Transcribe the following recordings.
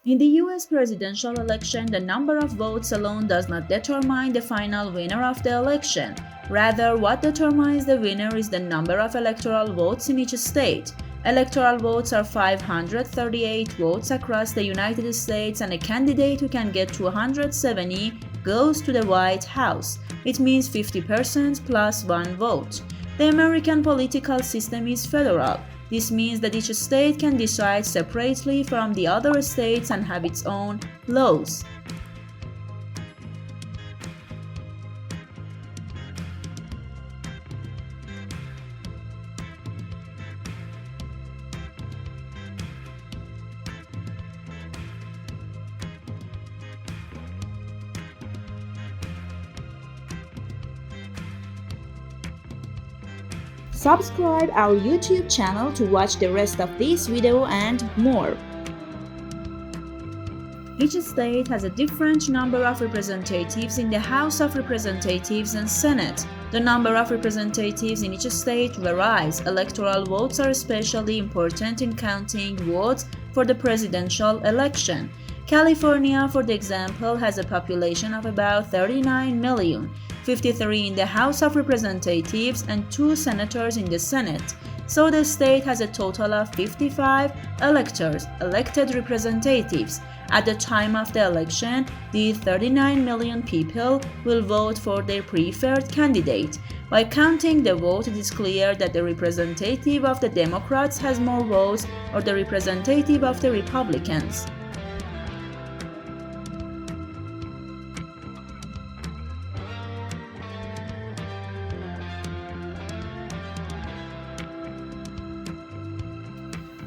In the US presidential election, the number of votes alone does not determine the final winner of the election. Rather, what determines the winner is the number of electoral votes in each state. Electoral votes are 538 votes across the United States, and a candidate who can get 270 goes to the White House. It means 50% plus one vote. The American political system is federal. This means that each state can decide separately from the other states and have its own laws. Subscribe our YouTube channel to watch the rest of this video and more. Each state has a different number of representatives in the House of Representatives and Senate. The number of representatives in each state varies. Electoral votes are especially important in counting votes for the presidential election. California, for example, has a population of about 39 million, 53 in the House of Representatives and 2 senators in the Senate. So the state has a total of 55 elected representatives. At the time of the election, the 39 million people will vote for their preferred candidate. By counting the vote, it is clear that the representative of the Democrats has more votes or the representative of the Republicans.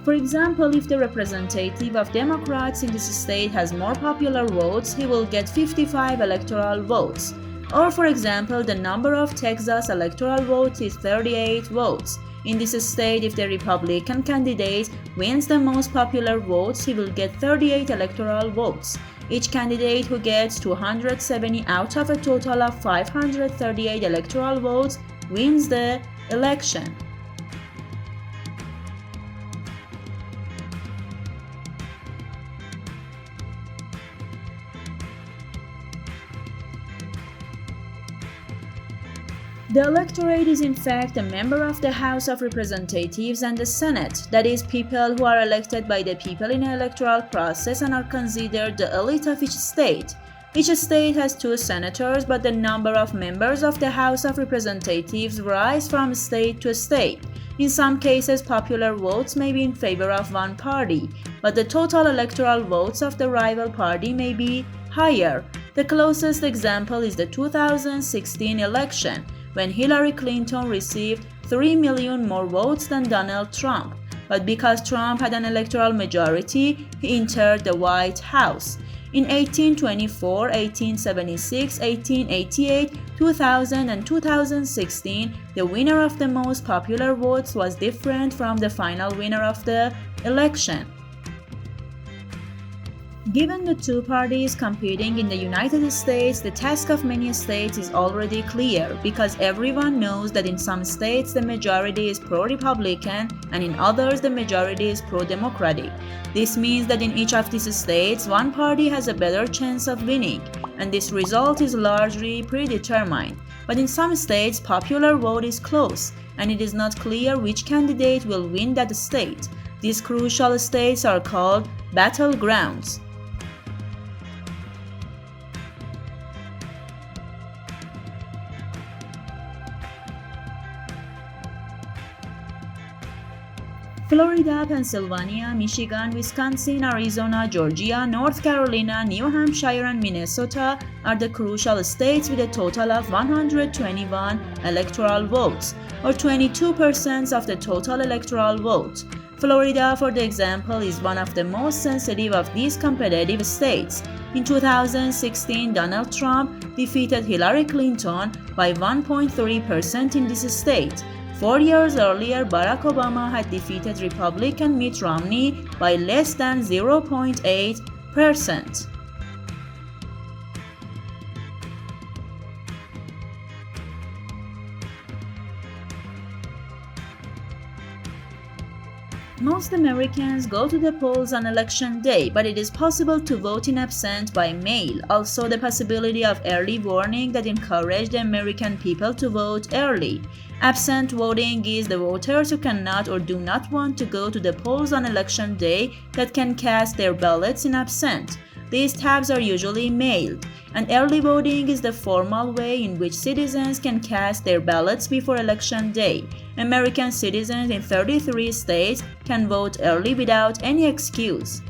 For example, if the representative of Democrats in this state has more popular votes, he will get 55 electoral votes. Or for example, the number of Texas electoral votes is 38 votes. In this state, if the Republican candidate wins the most popular votes, he will get 38 electoral votes. Each candidate who gets 270 out of a total of 538 electoral votes wins the election. The electorate is in fact a member of the House of Representatives and the Senate, that is, people who are elected by the people in an electoral process and are considered the elite of each state. Each state has 2 senators, but the number of members of the House of Representatives varies from state to state. In some cases, popular votes may be in favor of one party, but the total electoral votes of the rival party may be higher. The closest example is the 2016 election, when Hillary Clinton received 3 million more votes than Donald Trump. But because Trump had an electoral majority, he entered the White House. In 1824, 1876, 1888, 2000, and 2016, the winner of the most popular votes was different from the final winner of the election. Given the 2 parties competing in the United States, the task of many states is already clear, because everyone knows that in some states the majority is pro-Republican and in others the majority is pro-Democratic. This means that in each of these states, one party has a better chance of winning, and this result is largely predetermined. But in some states, popular vote is close, and it is not clear which candidate will win that state. These crucial states are called battlegrounds. Florida, Pennsylvania, Michigan, Wisconsin, Arizona, Georgia, North Carolina, New Hampshire, and Minnesota are the crucial states with a total of 121 electoral votes, or 22% of the total electoral vote. Florida, for example, is one of the most sensitive of these competitive states. In 2016, Donald Trump defeated Hillary Clinton by 1.3% in this state. 4 years earlier, Barack Obama had defeated Republican Mitt Romney by less than 0.8%. Most Americans go to the polls on election day, but it is possible to vote in absent by mail. Also, the possibility of early voting that encouraged the American people to vote early. Absent voting is the voters who cannot or do not want to go to the polls on election day that can cast their ballots in absent. These tabs are usually mailed, and early voting is the formal way in which citizens can cast their ballots before election day. American citizens in 33 states can vote early without any excuse.